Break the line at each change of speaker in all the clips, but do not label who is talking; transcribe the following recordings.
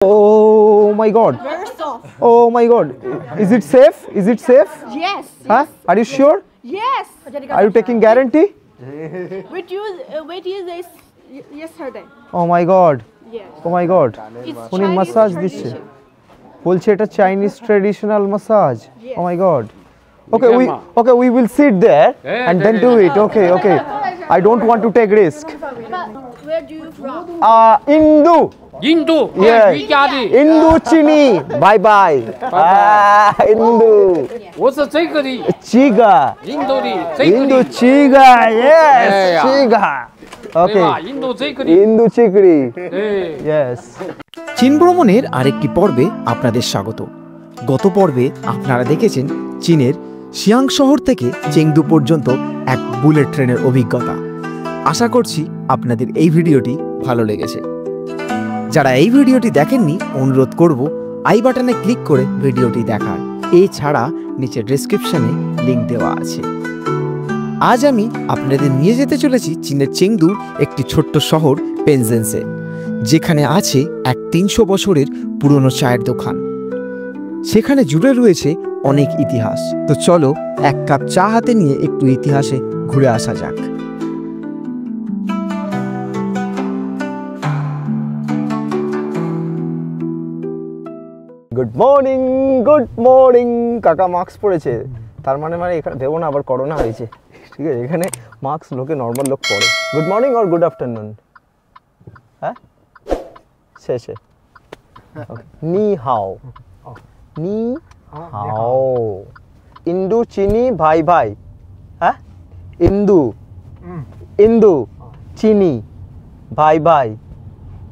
Oh my God.
Very soft.
Oh my God. Is it safe? Is it safe?
Yes.
Huh? Are you sure?
Yes.
Are you taking guarantee?
We used this yesterday.
Oh my God.
Yes.
Oh my God.
It's
উনি
Chinese
massage দিচ্ছে বলছে এটা Chinese traditional massage Oh my God. Okay, we will sit there and then do it. Okay. I don't want to take risk.
Where do you from?
Hindu.
印度，
Yeah.
瑜伽的，
Hindu chini. Bye bye. Hindu.
我是这个的，
Chiga.
印度的，这个
Hindu
的，
chiga. Yes.
哎呀
Chiga.
对
Okay.
吧？印度这个的，
Hindu chikri.
对。
Yes.
চীন ভ্রমণের আরেকটি পর্বে আপনাদের স্বাগত। গত পর্বে আপনারা দেখেছেন চীনের শিয়াং শহর থেকে চেংদু পর্যন্ত এক বুলেট ট্রেনের অভিজ্ঞতা। আশা করছি আপনাদের এই ভিডিওটি ভালো লেগেছে। যারা এই ভিডিওটি দেখেননি অনুরোধ করব আই বাটনে ক্লিক করে ভিডিওটি দেখার। এছাড়া নিচে ডেসক্রিপশনে লিংক দেওয়া আছে। আজ আমি আপনাদের নিয়ে যেতে চলেছি চীনের চেংদুর একটি ছোট্ট শহর পেনজেন্সে, যেখানে আছে এক ৩০০ বছরের পুরনো চায়ের দোকান। সেখানে জুড়ে রয়েছে অনেক ইতিহাস। তো চলো এক কাপ চা হাতে নিয়ে একটু ইতিহাসে ঘুরে আসা যাক।
গুড মর্নিং কাকা মাস্ক পরেছে, তার মানে এখানে ভেবো না আবার করোনা হয়েছে। ঠিক আছে, এখানে মাস্ক লোকে নর্মাল লোক পরে। Good morning or good afternoon? হ্যাঁ, শেষে নি হাও। ইন্দু চিনি ভাই ভাই। হ্যাঁ, ইন্দু চিনি ভাই ভাই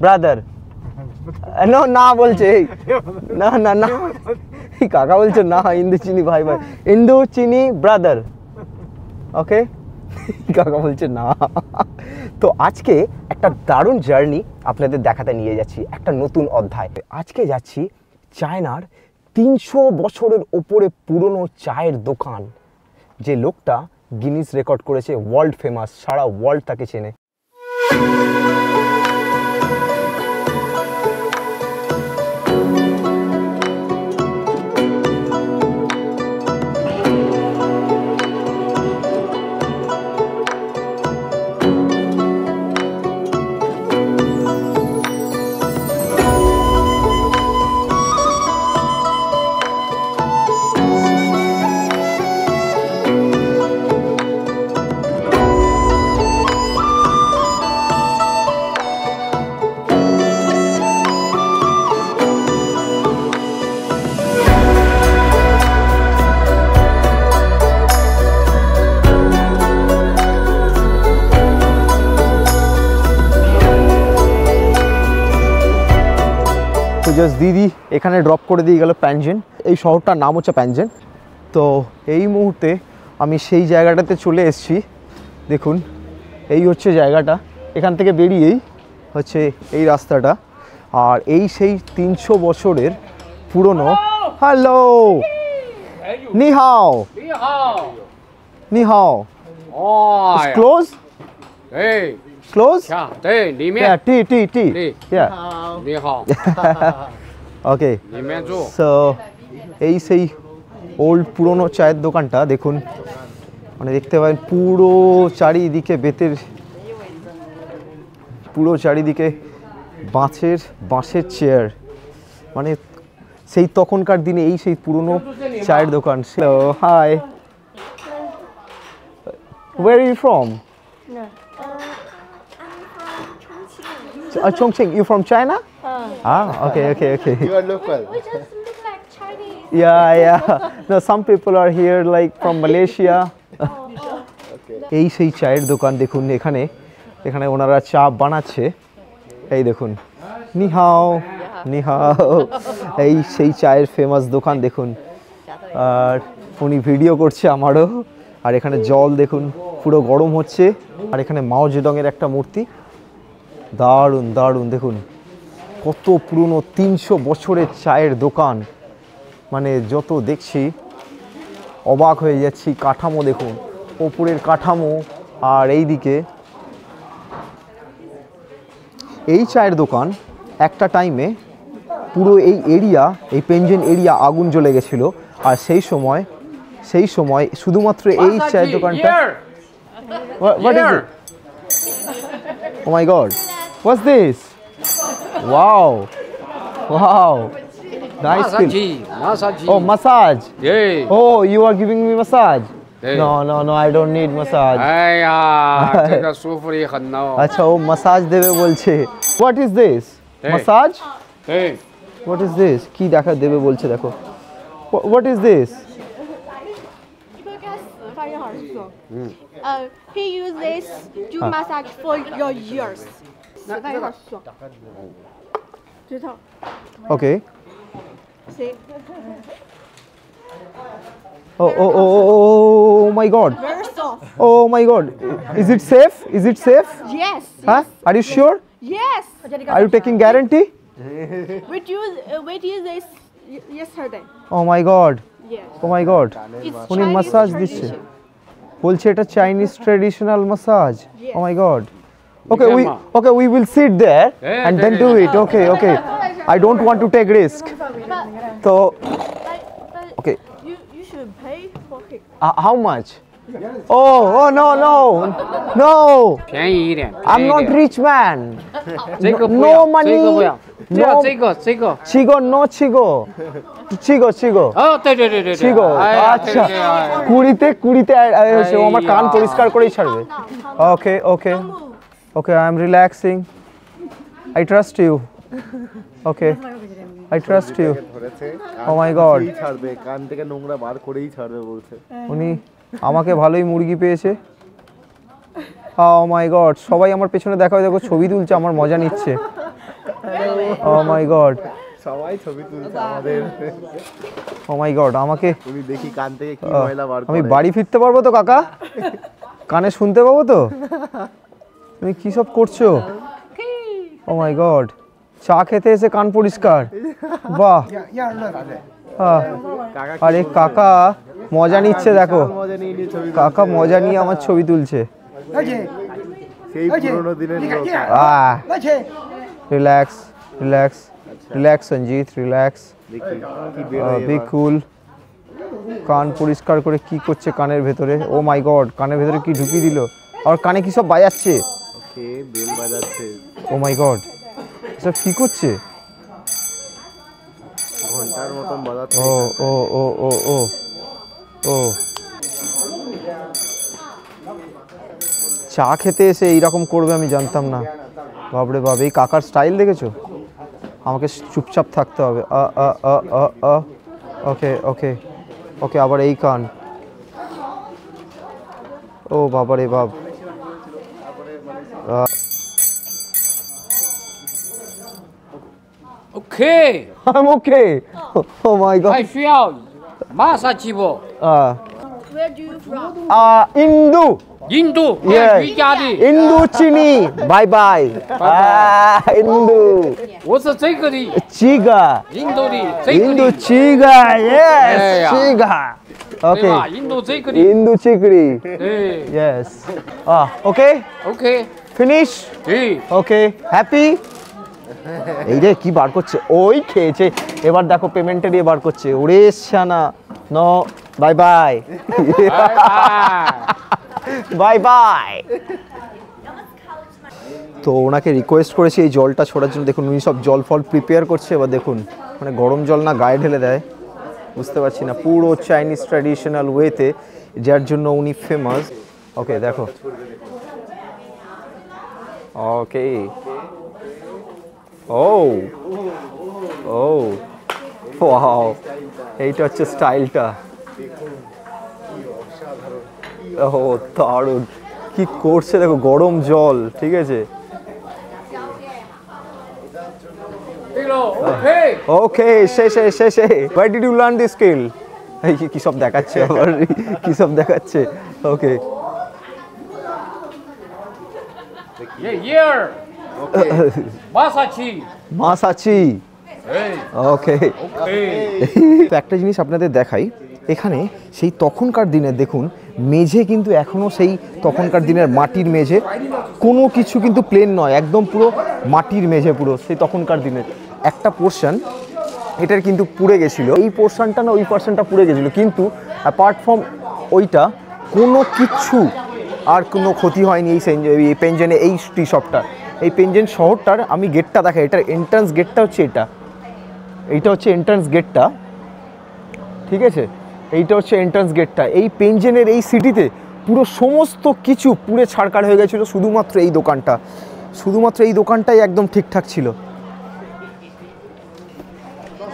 ব্রাদার। না বলছে না কাকা বলছে না, ইন্দু চিনি ভাই ভাই, ইন্দু চিনি ব্রাদার। ওকে, কাকা বলছে না। তো আজকে একটা দারুণ জার্নি আপনাদের দেখাতে নিয়ে যাচ্ছি, একটা নতুন অধ্যায়। আজকে যাচ্ছি চায়নার ৩০০ বছরের ওপরে পুরনো চায়ের দোকান, যে লোকটা গিনিস রেকর্ড করেছে, ওয়ার্ল্ড ফেমাস, সারা ওয়ার্ল্ড তাকে চেনে। জাস্ট দিদি এখানে ড্রপ করে দিয়ে গেল প্যানজেন। এই শহরটার নাম হচ্ছে প্যানজেন। তো এই মুহূর্তে আমি সেই জায়গাটাতে চলে এসেছি। দেখুন, এই হচ্ছে জায়গাটা। এখান থেকে বেরিয়েই হচ্ছে এই রাস্তাটা, আর এই সেই ৩০০ বছরের পুরনো। হ্যালো, নি হাও। নি হাও। Close close?
Yeah, 对，里
Yeah,
面，
tea.
对
Yeah.
你好，
Okay.
里面住。
So এই সেই ওল্ড পুরনো চায়ের দোকানটা দেখুন, মানে দেখতে পাবেন পুরো চারিদিকে বেতের, পুরো চারিদিকে বাঁশের চেয়ার, মানে সেই তখনকার দিনে এই সেই পুরনো চায়ের দোকান। So hi, where are you from? Chongqing. You from China? Okay.
You are local.
We just look like Chinese.
Yeah. No, some people are here like from Malaysia. এই সেই চায়ের দোকান দেখুন, এখানে ওনারা চা বানাচ্ছে। এই দেখুন, নি হাও। এই সেই চায়ের ফেমাস দোকান দেখুন, আর উনি ভিডিও করছে আমারও। আর এখানে জল দেখুন পুরো গরম হচ্ছে, আর এখানে মাও জেডংয়ের একটা মূর্তি। দারুণ দেখুন কত পুরনো ৩০০ বছরের চায়ের দোকান, মানে যত দেখছি অবাক হয়ে যাচ্ছি। কাঠামো দেখুন, ওপরের কাঠামো, আর এইদিকে এই চায়ের দোকান একটা টাইমে পুরো এই এরিয়া, এই পেনজিন এরিয়া আগুন জ্বলে গেছিল। আর সেই সময় শুধুমাত্র এই চায়ের দোকানটা
Here.
What is
Here.
it? Oh my god. What's this? Wow. Wow. Nice skill.
Massage.
Oh, massage.
Yeah.
Oh, you are giving me massage?
Yeah.
No, I don't need massage.
哎呀，这个舒服的很哦。
আচ্ছা ও massage দেবে বলছে। What is this?
Hey.
Massage?
对，
What is this? কি দেখা দেবে বলছে দেখো। What is this?
一个该死，发音好是说，he use this to massage for your ears，死发音好是说，指头，
Okay.
行
Oh my god.
，very soft。
Oh my god. Is it safe? Is it safe?
Yes.
Huh? Are you sure?
Yes.
Are you taking guarantee?
We use this yesterday.
Oh my god.
Yes.
Oh my god.
It's
উনি
Chinese
massage দিচ্ছে।
tradition.
বলছে এটা Chinese traditional massage.
Yes.
Oh my god. Okay, we will sit there and then do it. Okay. I don't want to take risk. So,
But
okay.
you should pay for it.
How much? Oh no.
便宜一点。
I'm not rich man.
这个不
No
要，
money.
这个不要，只要
No.
这个。
Chigo, no chigo. Chigo.
哦，对。
Chigo আচ্ছা কুড়িতে ও আমার কান পরিষ্কার করেই ছাড়বে okay I am relaxing I trust you okay I trust you oh my God
ছাড়বে কান থেকে নোংরা বার করেই ছাড়বে বলছে
উনি আমাকে ভালোই মুরগি পেয়েছে ও মাই গড সবাই আমার পেছনে দেখো ছবি তুলছে আমার মজা নিচ্ছে ও মাই গড
সবাই ছবি তুলছে আমাদের
ও মাই গড আমাকে
তুমি দেখি কান থেকে কি ময়লা বার করে
আমি বাড়ি ফিরতে পারবো তো কাকা কানে শুনতে পাবো তো তুমি কি সব করছো ও মাই গড চা খেতে এসে কান পরিষ্কার বাহ আরে কাকা মজা নিচ্ছে দেখো
মজা নিয়ে নিয়ে ছবি
কাকা মজা নিয়ে আমার ছবি তুলছে
সেই পুরোনো দিনের লোক
রিল্যাক্স সঞ্জিত রিল্যাক্স
দেখি কি বের
বি কুল কান পরিষ্কার করে কি করছে কানের ভেতরে ও মাই গড কানের ভেতরে কি ঢুকিয়ে দিল আর কানে কি সব বাজাচ্ছে
কে বেল বাজাচ্ছে
ও মাই গড সব কি করছে
ঘন্টার মতন বাজাচ্ছে
ও চা খেতে এসে এইরকম করবে আমি জানতাম না বাপরে বাপ এই কাকার স্টাইল দেখেছো আমাকে চুপচাপ থাকতে হবে ওকে আবার এই কান ও বাবারে বাপ
Okay，
I'm okay. Oh my god.
还需要马杀鸡不？
Where do you from?
Hindu.
印度，
Yeah.
瑜伽的。
Hindu chini. Bye. Hindu.
我是这个的，
Chiga.
印度的这个
Hindu
的，
chiga. Yes.
Yeah.
Chiga.
对
Okay.
吧？印度这个的，
Hindu chikri.
对
Yes. Okay.
，OK，
Finish.
对，
Okay. Happy. এই রে কি বার করছে ওই খেয়েছে এবার দেখো পেমেন্টে দিয়ে বার করছে ওরে শানা নো বাই বাই বাই তো ওনাকে রিকোয়েস্ট করেছি এই জলটা ছোড়ার জন্য দেখুন উনি সব জল ফল প্রিপেয়ার করছে এবার দেখুন মানে গরম জল না গায়ে ঢেলে দেয় বুঝতে পারছি না পুরো চাইনিজ ট্র্যাডিশনাল ওয়েতে যার জন্য উনি ফেমাস ওকে দেখো ওকে ওয়াও এইটা হচ্ছে স্টাইলটা ও দারুণ কি করছে দেখো গরম জল ঠিক আছে
对喽，OK。
ওকে শেষে where did you learn this skill এই কি সব দেখাচ্ছে আবার কি সব দেখাচ্ছে ওকে
Here，马杀鸡，
মাছ আছি
哎
ওকে
，OK。
তো একটা জিনিস আপনাদের দেখাই এখানে সেই তখনকার দিনের দেখুন মেঝে কিন্তু এখনও সেই তখনকার দিনের মাটির মেঝে কোনো কিছু কিন্তু প্লেন নয় একদম পুরো মাটির মেঝে পুরো সেই তখনকার দিনের একটা পোর্শন এটার কিন্তু পুড়ে গেছিলো, এই পোর্শনটা না ওই পোর্শনটা পুড়ে গেছিলো, কিন্তু অ্যাপার্ট ফ্রম ওইটা কোনো কিছু আর কোনো ক্ষতি হয়নি এই পেনজেনে, এই টি শপটার, এই পেনজেন শহরটার। আমি গেটটা দেখাই, এটার এন্ট্রান্স গেটটা হচ্ছে এইটা হচ্ছে এন্ট্রান্স গেটটা, ঠিক আছে, এইটা হচ্ছে এন্ট্রান্স গেটটা। এই পেনজেনের এই সিটিতে পুরো সমস্ত কিছু পুড়ে ছাড়কার হয়ে গেছিলো, শুধুমাত্র এই দোকানটাই একদম ঠিকঠাক ছিল।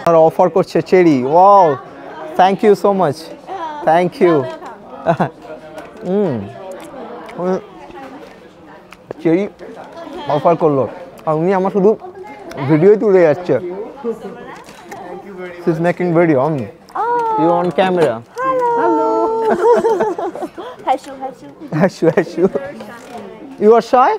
আর অফার করছে cherry, wow, thank you so much, thank you. Cherry offer করলো, আর উনি আমার শুধু ভিডিওই তুলে যাচ্ছে। She's making video on me. You on camera?
Hello.
Hashu. You are shy?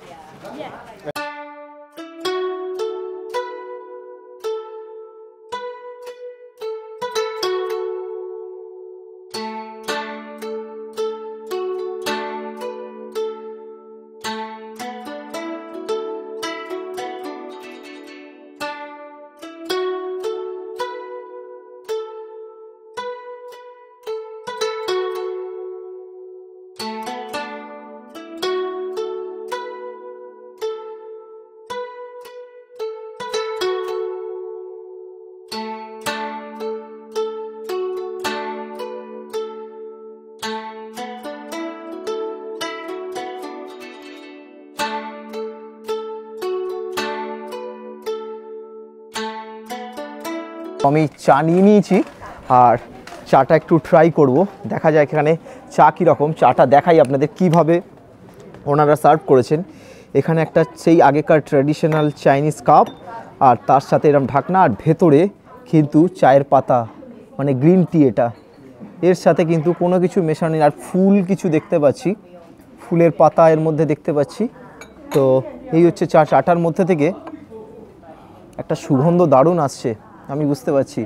আমি চা নিয়ে নিয়েছি, আর চাটা একটু ট্রাই করব, দেখা যায় এখানে চা কীরকম। চাটা দেখাই আপনাদের কিভাবে ওনারা সার্ভ করেছেন। এখানে একটা সেই আগেকার ট্র্যাডিশনাল চাইনিজ কাপ, আর তার সাথে এরকম ঢাকনা, আর ভেতরে কিন্তু চায়ের পাতা, মানে গ্রিন টি, এটা এর সাথে কিন্তু কোনো কিছু মেশানো নেই। আর ফুল কিছু দেখতে পাচ্ছি, ফুলের পাতা এর মধ্যে দেখতে পাচ্ছি। তো এই হচ্ছে চাটার মধ্যে থেকে একটা সুগন্ধ দারুণ আসছে, আমি বুঝতে পারছি।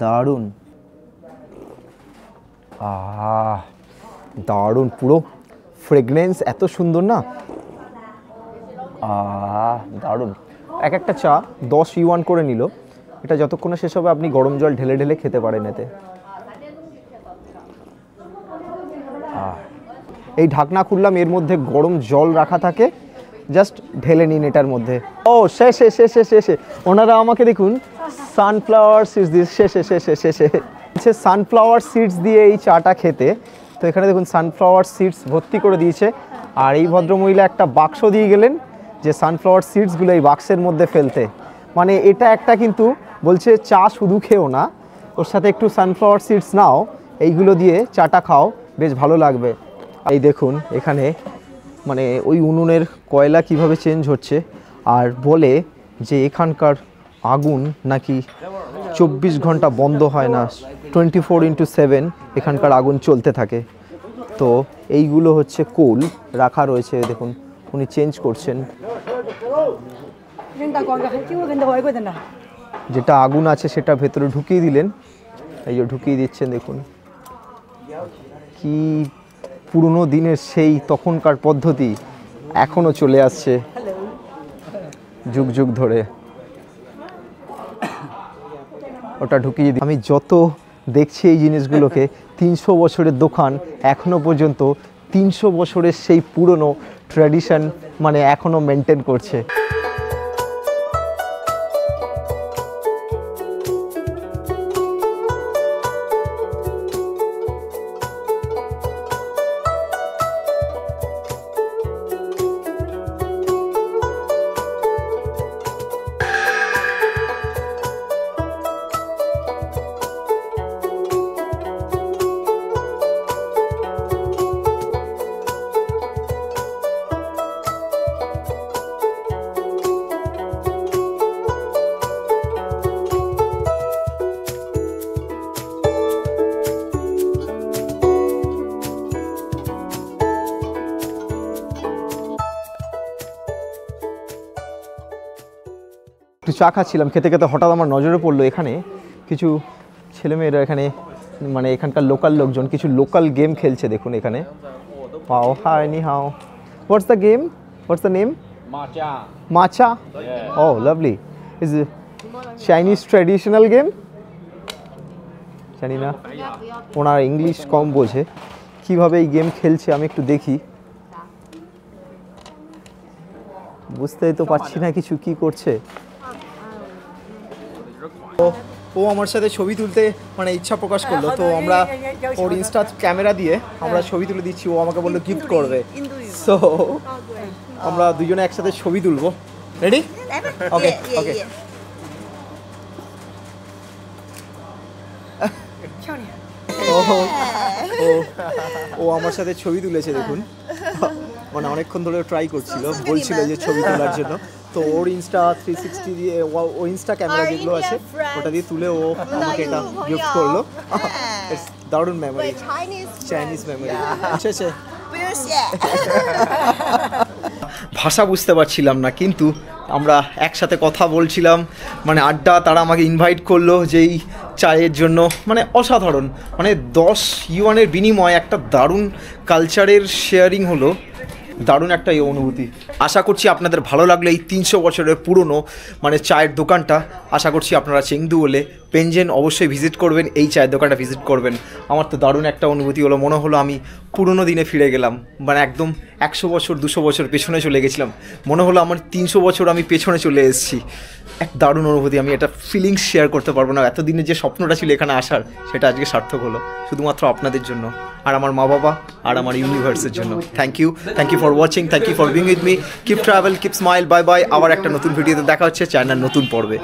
দারুণ, দারুণ, পুরো ফ্রেগনেন্স এত সুন্দর না, দারুণ। এক একটা চা 10 ইউয়ান করে নিল, এটা যতক্ষণে শেষ হবে আপনি গরম জল ঢেলে ঢেলে খেতে পারেন এতে। এই ঢাকনা খুললাম, এর মধ্যে গরম জল রাখা থাকে, জাস্ট ঢেলে নিন এটার মধ্যে। ও শেষে ওনারা আমাকে দেখুন সানফ্লাওয়ার সিডস দিয়ে শেষে সানফ্লাওয়ার সিডস দিয়ে এই চাটা খেতে। তো এখানে দেখুন সানফ্লাওয়ার সিডস ভর্তি করে দিয়েছে, আর এই ভদ্রমহিলা একটা বাক্স দিয়ে গেলেন যে সানফ্লাওয়ার সিডসগুলো এই বাক্সের মধ্যে ফেলতে। মানে এটা একটা কিন্তু বলছে চা শুধু খেও না, ওর সাথে একটু সানফ্লাওয়ার সিডস নাও, এইগুলো দিয়ে চাটা খাও, বেশ ভালো লাগবে। এই দেখুন এখানে মানে ওই উনুনের কয়লা কিভাবে চেঞ্জ হচ্ছে, আর বলে যে এখানকার আগুন নাকি 24 ঘন্টা বন্ধ হয় না, 24/7 এখানকার আগুন চলতে থাকে। তো এইগুলো হচ্ছে কোল রাখা রয়েছে, দেখুন উনি চেঞ্জ করছেন। যেটা আগুন আছে সেটা ভেতরে ঢুকিয়ে দিলেন, এই যে ঢুকিয়ে দিচ্ছেন, দেখুন কি পুরনো দিনের সেই তখনকার পদ্ধতি এখনো চলে আসছে যুগ যুগ ধরে। ওটা ঢুকিয়ে দিই। আমি যত দেখছি এই জিনিসগুলোকে, 300 বছরের দোকান, এখনো পর্যন্ত 300 বছরের সেই পুরনো ট্র্যাডিশন মানে এখনো মেনটেন করছে। একটু চা খাচ্ছিলাম, খেতে খেতে হঠাৎ আমার নজরে পড়লো এখানে কিছু ছেলেমেয়েরা এখানে মানে এখানকার লোকাল লোকজন কিছু লোকাল গেম খেলছে। দেখুন এখানে পাও হাই নি হাও, what's the game, what's the name?
Matcha.
Matcha?
Yeah.
Oh, lovely. Is Chinese traditional game, জানি না ওনার ইংলিশ কম বোঝে, কিভাবে এই গেম খেলছে আমি একটু দেখি। বুঝতেই তো পারছি না কিছু, কি করছে। ও আমার সাথে ছবি তুলতে মানে ইচ্ছা প্রকাশ করলো, তো আমরা ওর ইনস্টা ক্যামেরা দিয়ে আমরা ছবি তুলে দিচ্ছি। ও আমাকে বললো গিফট করবে, সো আমরা দুজনে একসাথে ছবি তুলবো। রেডি? ওকে ওকে। ও আমার সাথে ছবি তুলেছে দেখুন, মানে অনেকক্ষণ ধরে ট্রাই করছিল, বলছিল যে ছবি তোলার জন্য। তো ওর ইনস্টা 360 দিয়ে ও ইনস্টা ক্যামেরা যেগুলো আছে ওটা দিয়ে তুলে ও আমাকে এটা গিফট করলো। দারুণ মেমোরি, চাইনিজ মেমোরি। আচ্ছা ভাষা বুঝতে পারছিলাম না, কিন্তু আমরা একসাথে কথা বলছিলাম, মানে আড্ডা। তারা আমাকে ইনভাইট করলো যেই চায়ের জন্য, মানে অসাধারণ, মানে 10 ইউয়ানের বিনিময়ে একটা দারুণ কালচারের শেয়ারিং হলো, দারুণ একটা এই অনুভূতি। আশা করছি আপনাদের ভালো লাগলো এই 300 বছরের পুরনো মানে চায়ের দোকানটা। আশা করছি আপনারা চেংদু হলে পেনজেন অবশ্যই ভিজিট করবেন, এই চায়ের দোকানটা ভিজিট করবেন। আমার তো দারুণ একটা অনুভূতি হলো, মনে হলো আমি পুরনো দিনে ফিরে গেলাম, মানে একদম 100 বছর 200 বছর পেছনে চলে গেছিলাম। মনে হলো আমার 300 বছর আমি পেছনে চলে এসেছি। এক দারুণ অনুভূতি, আমি এটা ফিলিংস শেয়ার করতে পারবো না। এতদিনের যে স্বপ্নটা ছিল এখানে আসার, সেটা আজকে সার্থক হলো, শুধুমাত্র আপনাদের জন্য আর আমার মা বাবা আর আমার ইউনিভার্সের জন্য। Thank you for watching, thank you for being with me. Keep travel, keep smile, bye bye. আবার একটা নতুন ভিডিওতে দেখা হচ্ছে চায়নার নতুন পর্বে।